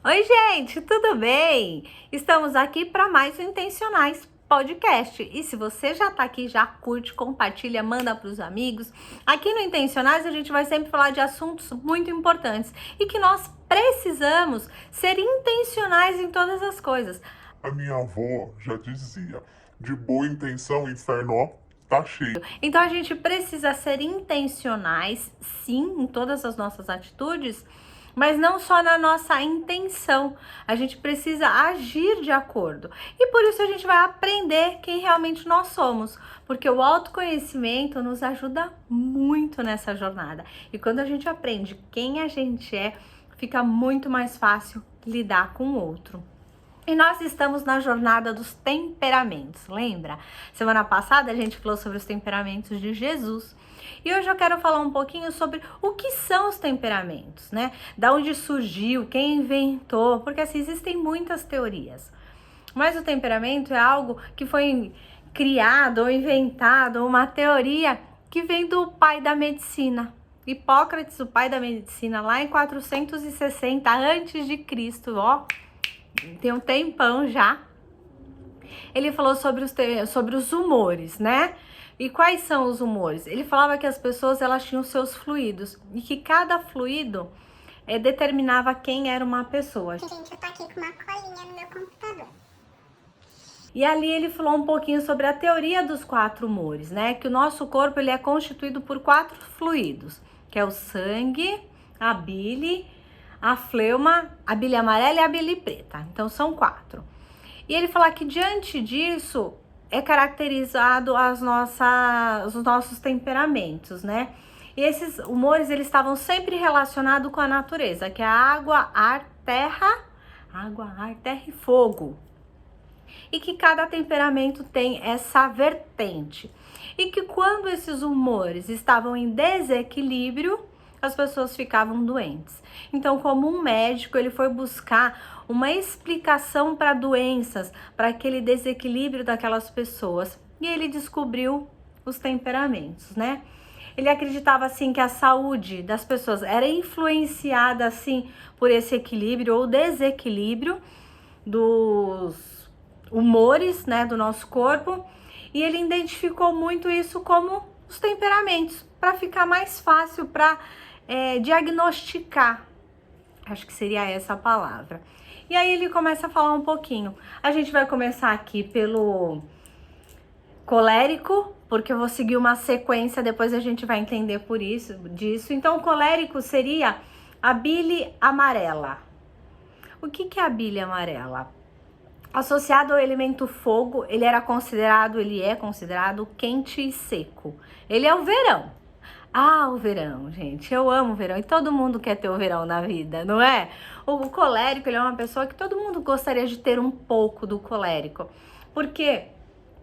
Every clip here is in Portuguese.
Oi, gente, tudo bem? Estamos aqui para mais um Intencionais Podcast. E se você já tá aqui, já curte, compartilha, manda para os amigos. Aqui no Intencionais a gente vai sempre falar de assuntos muito importantes e que nós precisamos ser intencionais em todas as coisas. A minha avó já dizia: de boa intenção, o inferno, ó, tá cheio. Então a gente precisa ser intencionais, sim, em todas as nossas atitudes, mas não só na nossa intenção. A gente precisa agir de acordo. E por isso a gente vai aprender quem realmente nós somos, porque o autoconhecimento nos ajuda muito nessa jornada. E quando a gente aprende quem a gente é, fica muito mais fácil lidar com o outro. E nós estamos na jornada dos temperamentos, lembra? Semana passada a gente falou sobre os temperamentos de Jesus. E hoje eu quero falar um pouquinho sobre o que são os temperamentos, né? Da onde surgiu, quem inventou, porque assim existem muitas teorias. Mas o temperamento é algo que foi criado ou inventado, uma teoria que vem do pai da medicina. Hipócrates, o pai da medicina, lá em 460 antes de Cristo, ó. Tem um tempão já. Ele falou sobre os humores, né? E quais são os humores? Ele falava que as pessoas elas tinham seus fluidos e que cada fluido determinava quem era uma pessoa. Gente, eu tô aqui com uma colinha no meu computador. E ali ele falou um pouquinho sobre a teoria dos 4 humores, né? Que o nosso corpo ele é constituído por 4 fluidos, que é o sangue, a bile, a fleuma, a bile amarela e a bile preta. Então são 4. E ele fala que diante disso é caracterizado os nossos temperamentos, né? E esses humores eles estavam sempre relacionados com a natureza, que é a água, ar, terra e fogo. E que cada temperamento tem essa vertente. E que quando esses humores estavam em desequilíbrio, as pessoas ficavam doentes. Então, como um médico, ele foi buscar uma explicação para doenças, para aquele desequilíbrio daquelas pessoas. E ele descobriu os temperamentos, né? Ele acreditava assim que a saúde das pessoas era influenciada assim por esse equilíbrio ou desequilíbrio dos humores, né, do nosso corpo. E ele identificou muito isso como os temperamentos, para ficar mais fácil para diagnosticar, acho que seria essa a palavra. E aí ele começa a falar um pouquinho. A gente vai começar aqui pelo colérico, porque eu vou seguir uma sequência, depois a gente vai entender disso. Então o colérico seria a bile amarela. O que é a bile amarela? Associado ao elemento fogo, ele é considerado quente e seco. Ele é o verão. Ah, o verão, gente, eu amo o verão e todo mundo quer ter o verão na vida, não é? O colérico, ele é uma pessoa que todo mundo gostaria de ter um pouco do colérico, porque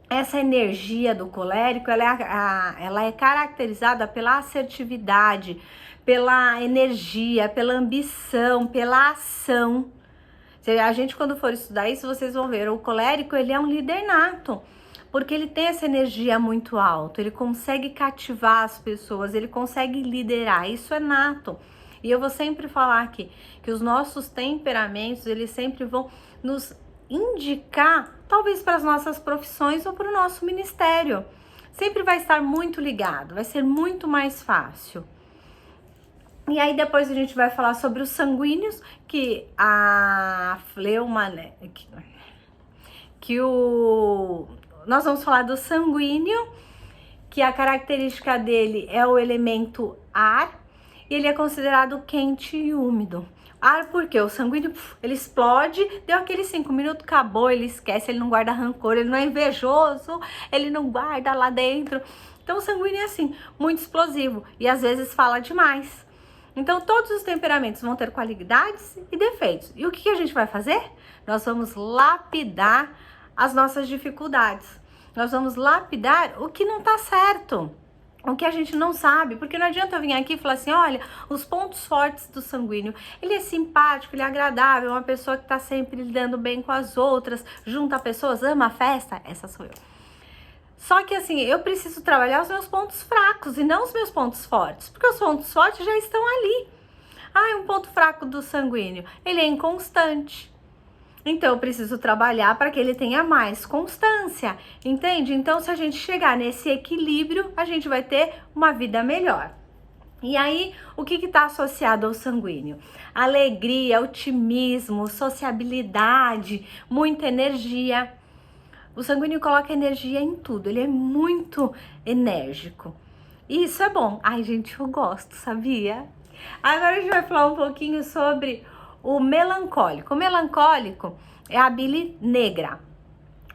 essa energia do colérico, ela é caracterizada pela assertividade, pela energia, pela ambição, pela ação. A gente, quando for estudar isso, vocês vão ver, o colérico, ele é um líder nato, porque ele tem essa energia muito alta, ele consegue cativar as pessoas, ele consegue liderar, isso é nato. E eu vou sempre falar aqui que os nossos temperamentos, eles sempre vão nos indicar, talvez para as nossas profissões ou para o nosso ministério. Sempre vai estar muito ligado, vai ser muito mais fácil. E aí depois a gente vai falar sobre os sanguíneos, que a fleuma, né, nós vamos falar do sanguíneo, que a característica dele é o elemento ar, e ele é considerado quente e úmido. Ar porque o sanguíneo, ele explode, deu aqueles 5 minutos, acabou, ele esquece, ele não guarda rancor, ele não é invejoso, ele não guarda lá dentro. Então o sanguíneo é assim, muito explosivo e às vezes fala demais. Então todos os temperamentos vão ter qualidades e defeitos. E o que a gente vai fazer? Nós vamos lapidar as nossas dificuldades. Nós vamos lapidar o que não tá certo, o que a gente não sabe, porque não adianta eu vir aqui e falar assim, olha, os pontos fortes do sanguíneo, ele é simpático, ele é agradável, é uma pessoa que tá sempre lidando bem com as outras, junta pessoas, ama a festa, essa sou eu. Só que assim, eu preciso trabalhar os meus pontos fracos e não os meus pontos fortes, porque os pontos fortes já estão ali. Ah, um ponto fraco do sanguíneo, ele é inconstante. Então, eu preciso trabalhar para que ele tenha mais constância, entende? Então, se a gente chegar nesse equilíbrio, a gente vai ter uma vida melhor. E aí, o que está associado ao sanguíneo? Alegria, otimismo, sociabilidade, muita energia. O sanguíneo coloca energia em tudo, ele é muito enérgico. E isso é bom. Ai, gente, eu gosto, sabia? Agora a gente vai falar um pouquinho sobre o melancólico. O melancólico é a bile negra.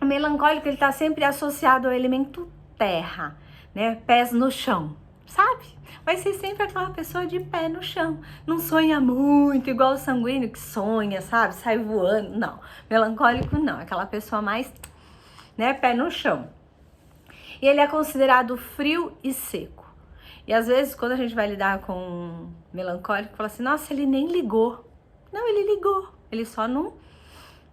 O melancólico, ele tá sempre associado ao elemento terra, né? Pés no chão, sabe? Vai ser sempre aquela pessoa de pé no chão. Não sonha muito, igual o sanguíneo que sonha, sabe? Sai voando. Não, melancólico não. Aquela pessoa mais, né? Pé no chão. E ele é considerado frio e seco. E às vezes, quando a gente vai lidar com um melancólico, fala assim, nossa, ele nem ligou. Não, ele ligou. Ele só não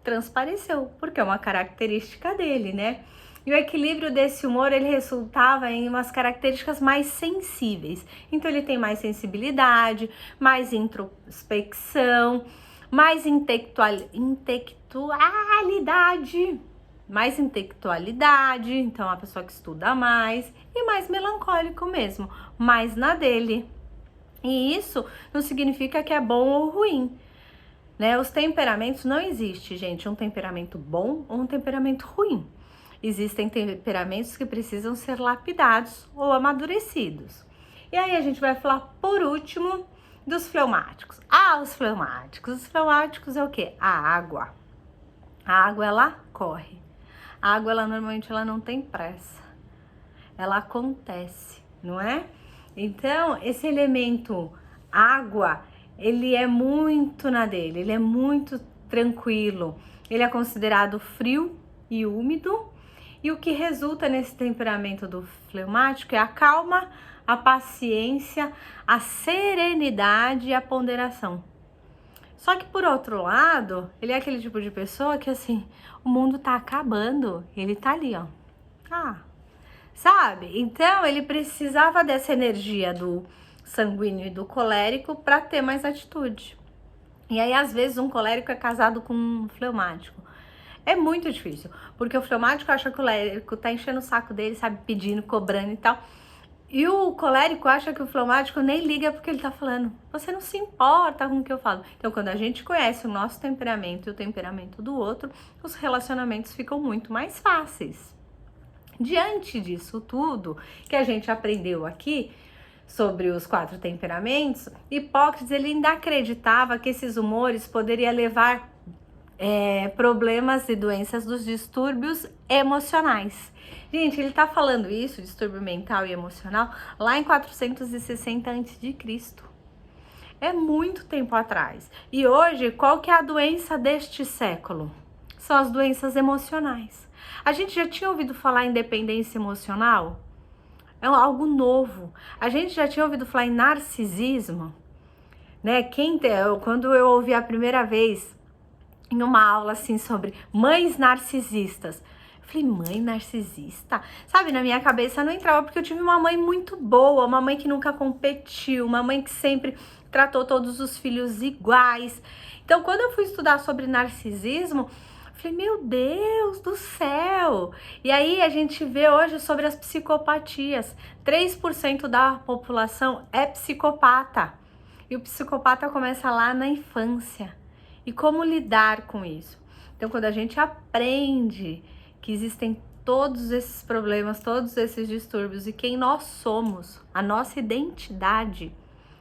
transpareceu, porque é uma característica dele, né? E o equilíbrio desse humor, ele resultava em umas características mais sensíveis. Então, ele tem mais sensibilidade, mais introspecção, mais intelectualidade, então a pessoa que estuda mais, e mais melancólico mesmo, mais na dele. E isso não significa que é bom ou ruim, né? Os temperamentos, não existe, gente, um temperamento bom ou um temperamento ruim. Existem temperamentos que precisam ser lapidados ou amadurecidos. E aí a gente vai falar, por último, dos fleumáticos. Ah, os fleumáticos. Os fleumáticos é o quê? A água. A água, ela corre. A água, ela normalmente ela não tem pressa. Ela acontece, não é? Então, esse elemento água, ele é muito na dele, ele é muito tranquilo. Ele é considerado frio e úmido. E o que resulta nesse temperamento do fleumático é a calma, a paciência, a serenidade e a ponderação. Só que por outro lado, ele é aquele tipo de pessoa que assim, o mundo tá acabando, ele tá ali, ó. Sabe? Então ele precisava dessa energia do sanguíneo e do colérico para ter mais atitude. E aí às vezes um colérico é casado com um fleumático. É muito difícil, porque o fleumático acha que o colérico tá enchendo o saco dele, sabe, pedindo, cobrando e tal. E o colérico acha que o fleumático nem liga porque ele tá falando. Você não se importa com o que eu falo. Então, quando a gente conhece o nosso temperamento e o temperamento do outro, os relacionamentos ficam muito mais fáceis. Diante disso tudo que a gente aprendeu aqui sobre os 4 temperamentos, Hipócrates ele ainda acreditava que esses humores poderiam levar problemas e doenças dos distúrbios emocionais. Gente, ele tá falando isso, distúrbio mental e emocional, lá em 460 a.C. É muito tempo atrás. E hoje, qual que é a doença deste século? São as doenças emocionais. A gente já tinha ouvido falar em dependência emocional? É algo novo. A gente já tinha ouvido falar em narcisismo? Né? Quando eu ouvi a primeira vez em uma aula assim sobre mães narcisistas, eu falei, mãe narcisista? Sabe, na minha cabeça não entrava, porque eu tive uma mãe muito boa, uma mãe que nunca competiu, uma mãe que sempre tratou todos os filhos iguais. Então, quando eu fui estudar sobre narcisismo, eu falei, meu Deus do céu! E aí a gente vê hoje sobre as psicopatias. 3% da população é psicopata. E o psicopata começa lá na infância. E como lidar com isso? Então, quando a gente aprende que existem todos esses problemas, todos esses distúrbios e quem nós somos, a nossa identidade,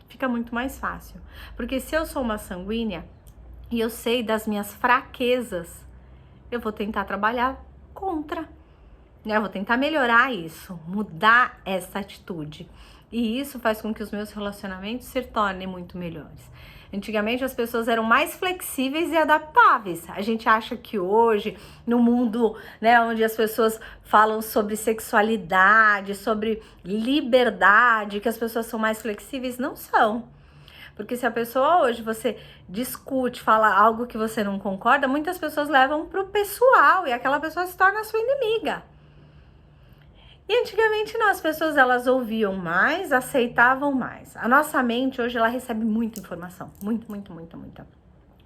fica muito mais fácil. Porque se eu sou uma sanguínea e eu sei das minhas fraquezas, eu vou tentar trabalhar contra, né? Eu vou tentar melhorar isso, mudar essa atitude. E isso faz com que os meus relacionamentos se tornem muito melhores. Antigamente as pessoas eram mais flexíveis e adaptáveis. A gente acha que hoje, no mundo, né, onde as pessoas falam sobre sexualidade, sobre liberdade, que as pessoas são mais flexíveis, não são. Porque se a pessoa hoje você discute, fala algo que você não concorda, muitas pessoas levam pro pessoal e aquela pessoa se torna a sua inimiga. E antigamente não, as pessoas elas ouviam mais, aceitavam mais. A nossa mente hoje ela recebe muita informação, muita.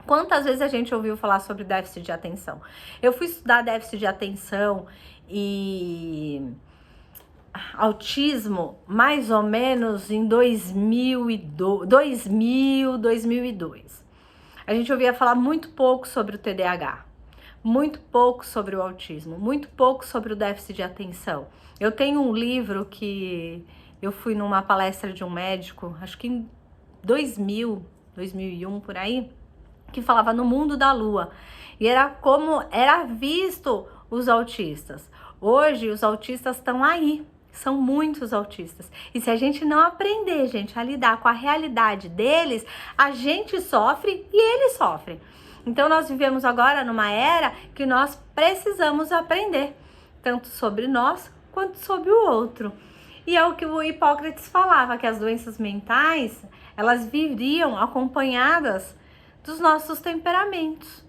Quantas vezes a gente ouviu falar sobre déficit de atenção? Eu fui estudar déficit de atenção e autismo mais ou menos em 2002. A gente ouvia falar muito pouco sobre o TDAH, muito pouco sobre o autismo, muito pouco sobre o déficit de atenção. Eu tenho um livro que eu fui numa palestra de um médico, acho que em 2001 por aí, que falava no mundo da lua. E era como era visto os autistas. Hoje os autistas estão aí. São muitos autistas. E se a gente não aprender, gente, a lidar com a realidade deles, a gente sofre e eles sofrem. Então nós vivemos agora numa era que nós precisamos aprender, tanto sobre nós quanto sobre o outro. E é o que o Hipócrates falava, que as doenças mentais, elas viriam acompanhadas dos nossos temperamentos,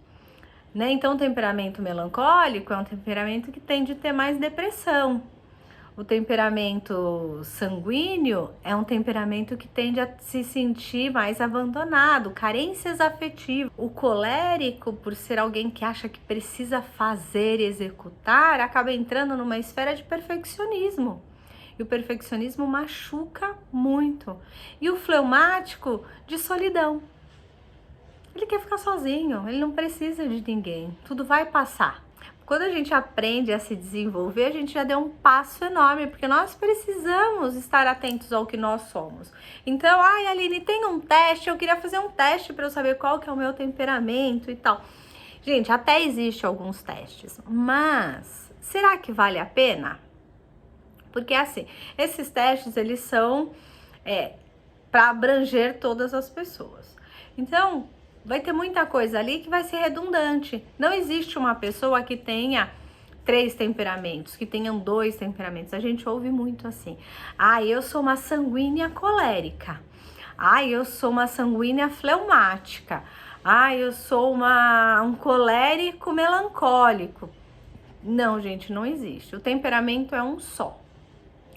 né? Então o temperamento melancólico é um temperamento que tende a ter mais depressão. O temperamento sanguíneo é um temperamento que tende a se sentir mais abandonado, carências afetivas. O colérico, por ser alguém que acha que precisa fazer e executar, acaba entrando numa esfera de perfeccionismo. E o perfeccionismo machuca muito. E o fleumático, de solidão. Ele quer ficar sozinho, ele não precisa de ninguém, tudo vai passar. Quando a gente aprende a se desenvolver, a gente já deu um passo enorme, porque nós precisamos estar atentos ao que nós somos. Então, ai, Aline, tem um teste, eu queria fazer um teste para eu saber qual que é o meu temperamento e tal. Gente, até existe alguns testes, mas será que vale a pena? Porque assim, esses testes, eles são para abranger todas as pessoas. Então, vai ter muita coisa ali que vai ser redundante. Não existe uma pessoa que tenha 3 temperamentos, que tenham 2 temperamentos. A gente ouve muito assim. Ah, eu sou uma sanguínea colérica. Ah, eu sou uma sanguínea fleumática. Ah, eu sou um colérico melancólico. Não, gente, não existe. O temperamento é um só.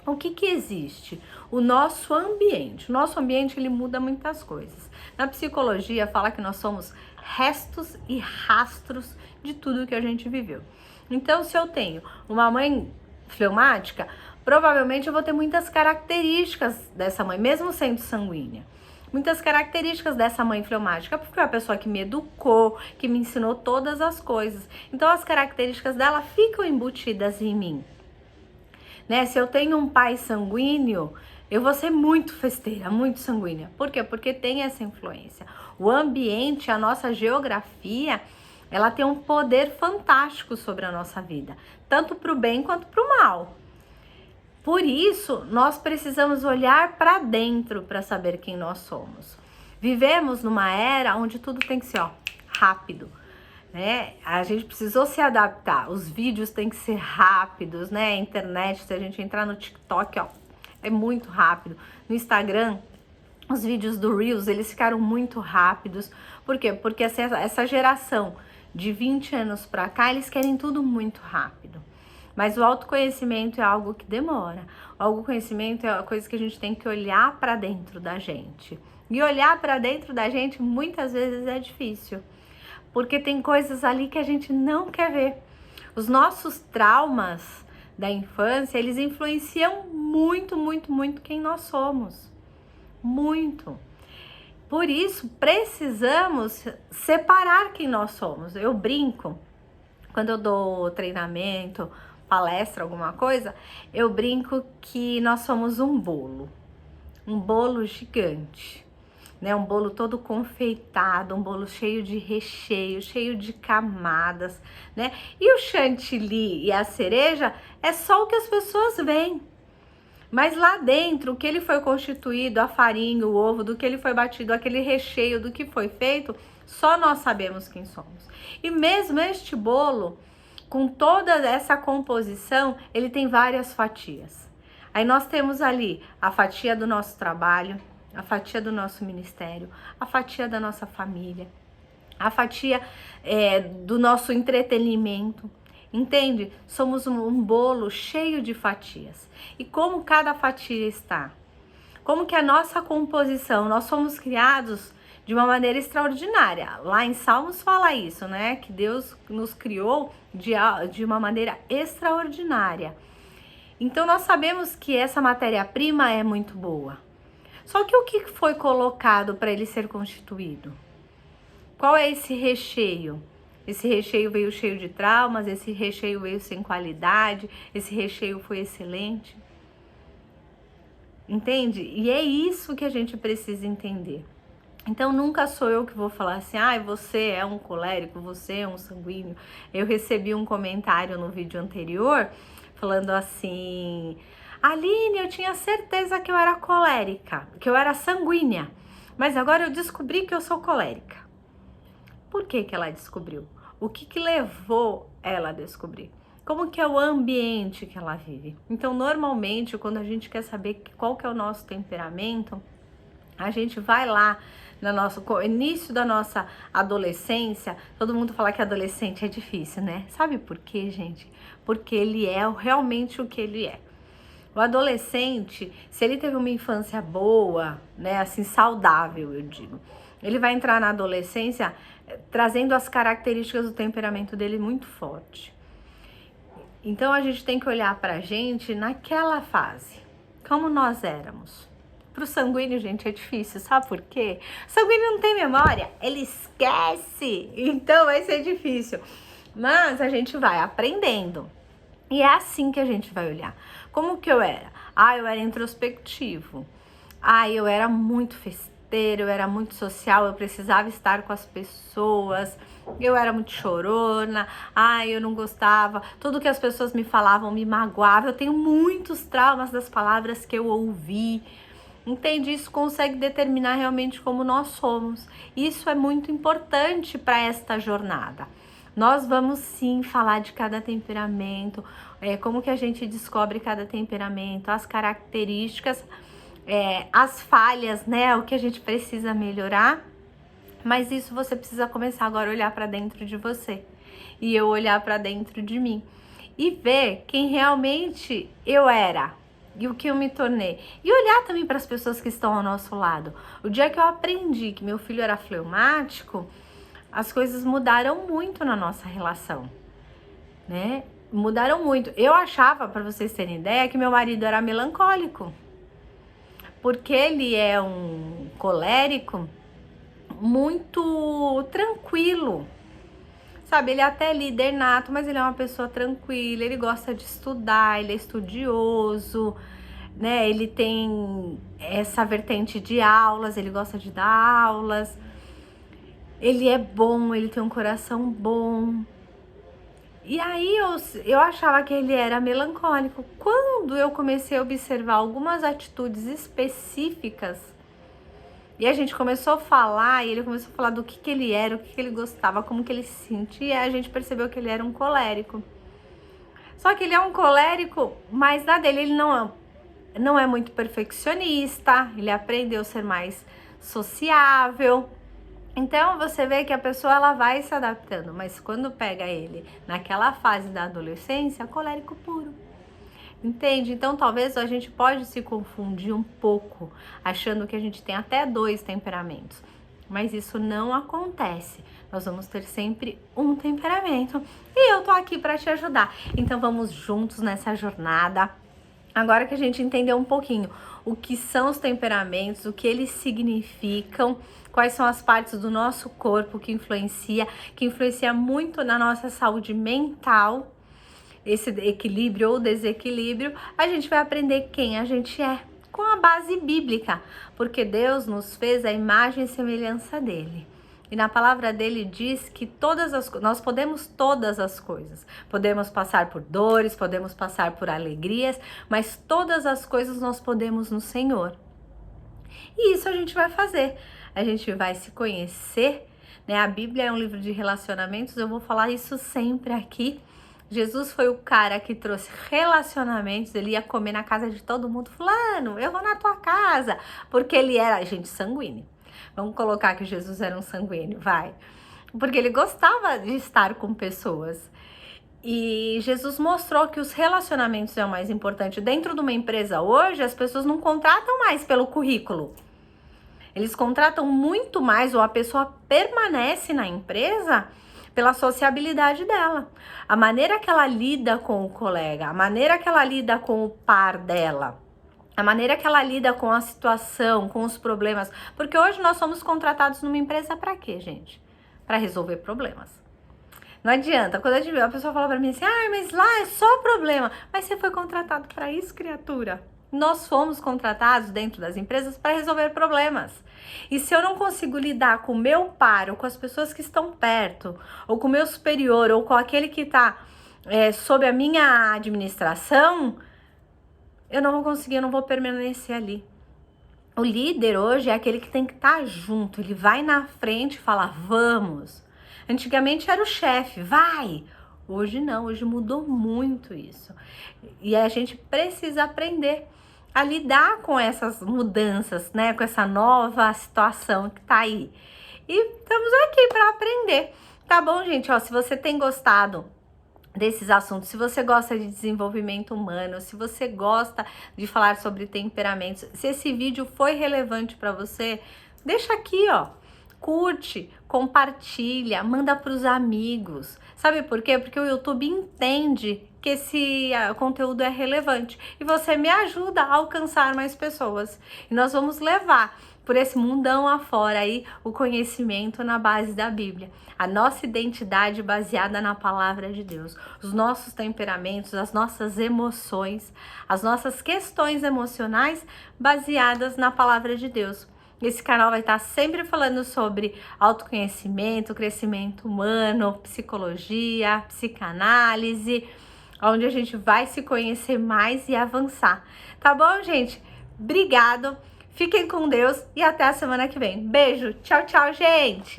O que existe? O nosso ambiente. O nosso ambiente, ele muda muitas coisas. Na psicologia, fala que nós somos restos e rastros de tudo que a gente viveu. Então, se eu tenho uma mãe fleumática, provavelmente eu vou ter muitas características dessa mãe, mesmo sendo sanguínea. Muitas características dessa mãe fleumática, porque é a pessoa que me educou, que me ensinou todas as coisas. Então, as características dela ficam embutidas em mim. Né? Se eu tenho um pai sanguíneo, eu vou ser muito festeira, muito sanguínea. Por quê? Porque tem essa influência. O ambiente, a nossa geografia, ela tem um poder fantástico sobre a nossa vida, tanto para o bem quanto para o mal. Por isso, nós precisamos olhar para dentro para saber quem nós somos. Vivemos numa era onde tudo tem que ser rápido. Né? A gente precisou se adaptar, os vídeos têm que ser rápidos, né? A internet, se a gente entrar no TikTok, é muito rápido. No Instagram, os vídeos do Reels, eles ficaram muito rápidos. Por quê? Porque essa geração de 20 anos pra cá, eles querem tudo muito rápido. Mas o autoconhecimento é algo que demora. O autoconhecimento é uma coisa que a gente tem que olhar pra dentro da gente. E olhar pra dentro da gente, muitas vezes é difícil. Porque tem coisas ali que a gente não quer ver. Os nossos traumas da infância, eles influenciam muito quem nós somos. Muito. Por isso, precisamos separar quem nós somos. Eu brinco, quando eu dou treinamento, palestra, alguma coisa, eu brinco que nós somos um bolo gigante. Né, um bolo todo confeitado, um bolo cheio de recheio, cheio de camadas, né? E o chantilly e a cereja é só o que as pessoas veem. Mas lá dentro, o que ele foi constituído, a farinha, o ovo, do que ele foi batido, aquele recheio, do que foi feito, só nós sabemos quem somos. E mesmo este bolo, com toda essa composição, ele tem várias fatias. Aí nós temos ali a fatia do nosso trabalho, a fatia do nosso ministério, a fatia da nossa família, a fatia do nosso entretenimento. Entende? Somos um bolo cheio de fatias. E como cada fatia está? Como que a nossa composição, nós somos criados de uma maneira extraordinária. Lá em Salmos fala isso, né? Que Deus nos criou de uma maneira extraordinária. Então nós sabemos que essa matéria-prima é muito boa. Só que o que foi colocado para ele ser constituído? Qual é esse recheio? Esse recheio veio cheio de traumas, esse recheio veio sem qualidade, esse recheio foi excelente. Entende? E é isso que a gente precisa entender. Então nunca sou eu que vou falar assim, você é um colérico, você é um sanguíneo. Eu recebi um comentário no vídeo anterior falando assim, Aline, eu tinha certeza que eu era colérica, que eu era sanguínea, mas agora eu descobri que eu sou colérica. Por que que ela descobriu? O que que levou ela a descobrir? Como que é o ambiente que ela vive? Então, normalmente, quando a gente quer saber qual que é o nosso temperamento, a gente vai lá no início da nossa adolescência. Todo mundo fala que adolescente é difícil, né? Sabe por quê, gente? Porque ele é realmente o que ele é. O adolescente, se ele teve uma infância boa, né, assim, saudável, eu digo, ele vai entrar na adolescência trazendo as características do temperamento dele muito forte. Então a gente tem que olhar pra gente naquela fase, como nós éramos. Pro sanguíneo, gente, é difícil, sabe por quê? O sanguíneo não tem memória, ele esquece, então vai ser difícil. Mas a gente vai aprendendo. E é assim que a gente vai olhar. Como que eu era? Eu era introspectivo. Eu era muito festeiro, eu era muito social, eu precisava estar com as pessoas. Eu era muito chorona, eu não gostava. Tudo que as pessoas me falavam me magoava. Eu tenho muitos traumas das palavras que eu ouvi. Entende? Isso consegue determinar realmente como nós somos. Isso é muito importante para esta jornada. Nós vamos sim falar de cada temperamento, como que a gente descobre cada temperamento, as características, as falhas, né? O que a gente precisa melhorar. Mas isso você precisa começar agora a olhar para dentro de você. E eu olhar para dentro de mim. E ver quem realmente eu era. E o que eu me tornei. E olhar também para as pessoas que estão ao nosso lado. O dia que eu aprendi que meu filho era fleumático, as coisas mudaram muito na nossa relação, né? Mudaram muito. Eu achava, para vocês terem ideia, que meu marido era melancólico. Porque ele é um colérico muito tranquilo. Sabe, ele é até líder nato, mas ele é uma pessoa tranquila, ele gosta de estudar, ele é estudioso, né? Ele tem essa vertente de aulas, ele gosta de dar aulas. Ele é bom, ele tem um coração bom. E aí eu achava que ele era melancólico. Quando eu comecei a observar algumas atitudes específicas, e a gente começou a falar, e ele começou a falar do que ele era, o que ele gostava, como que ele se sentia, a gente percebeu que ele era um colérico. Só que ele é um colérico, mas na dele ele não é muito perfeccionista, ele aprendeu a ser mais sociável. Então você vê que a pessoa ela vai se adaptando, mas quando pega ele naquela fase da adolescência, colérico puro. Entende? Então talvez a gente pode se confundir um pouco, achando que a gente tem até 2 temperamentos. Mas isso não acontece. Nós vamos ter sempre um temperamento. E eu tô aqui para te ajudar. Então vamos juntos nessa jornada. Agora que a gente entendeu um pouquinho o que são os temperamentos, o que eles significam, quais são as partes do nosso corpo que influencia muito na nossa saúde mental, esse equilíbrio ou desequilíbrio, a gente vai aprender quem a gente é, com a base bíblica, porque Deus nos fez a imagem e semelhança dele. E na palavra dele diz que nós podemos todas as coisas. Podemos passar por dores, podemos passar por alegrias, mas todas as coisas nós podemos no Senhor. E isso a gente vai fazer. A gente vai se conhecer, né? A Bíblia é um livro de relacionamentos, eu vou falar isso sempre aqui. Jesus foi o cara que trouxe relacionamentos, ele ia comer na casa de todo mundo. Fulano, eu vou na tua casa, porque ele era, gente, sanguíneo. Vamos colocar que Jesus era um sanguíneo, vai. Porque ele gostava de estar com pessoas. E Jesus mostrou que os relacionamentos é o mais importante. Dentro de uma empresa hoje, as pessoas não contratam mais pelo currículo. Eles contratam muito mais, ou a pessoa permanece na empresa pela sociabilidade dela. A maneira que ela lida com o colega, a maneira que ela lida com o par dela, a maneira que ela lida com a situação, com os problemas. Porque hoje nós somos contratados numa empresa para quê, gente? Para resolver problemas. Não adianta, quando a pessoa fala pra mim assim, mas lá é só problema. Mas você foi contratado para isso, criatura? Nós fomos contratados dentro das empresas para resolver problemas. E se eu não consigo lidar com o meu par, ou com as pessoas que estão perto, ou com o meu superior, ou com aquele que está sob a minha administração, eu não vou conseguir, eu não vou permanecer ali. O líder hoje é aquele que tem que estar junto, ele vai na frente e fala, vamos. Antigamente era o chefe, vai. Hoje não, hoje mudou muito isso. E a gente precisa aprender a lidar com essas mudanças, né? Com essa nova situação que tá aí. E estamos aqui para aprender. Tá bom, gente? Ó, se você tem gostado desses assuntos, se você gosta de desenvolvimento humano, se você gosta de falar sobre temperamentos, se esse vídeo foi relevante para você, deixa aqui, ó. Curte, compartilha, manda para os amigos. Sabe por quê? Porque o YouTube entende que esse conteúdo é relevante e você me ajuda a alcançar mais pessoas. E nós vamos levar por esse mundão afora aí o conhecimento na base da Bíblia. A nossa identidade baseada na palavra de Deus. Os nossos temperamentos, as nossas emoções, as nossas questões emocionais baseadas na palavra de Deus. Esse canal vai estar sempre falando sobre autoconhecimento, crescimento humano, psicologia, psicanálise, onde a gente vai se conhecer mais e avançar. Tá bom, gente? Obrigado, fiquem com Deus e até a semana que vem. Beijo, tchau, tchau, gente!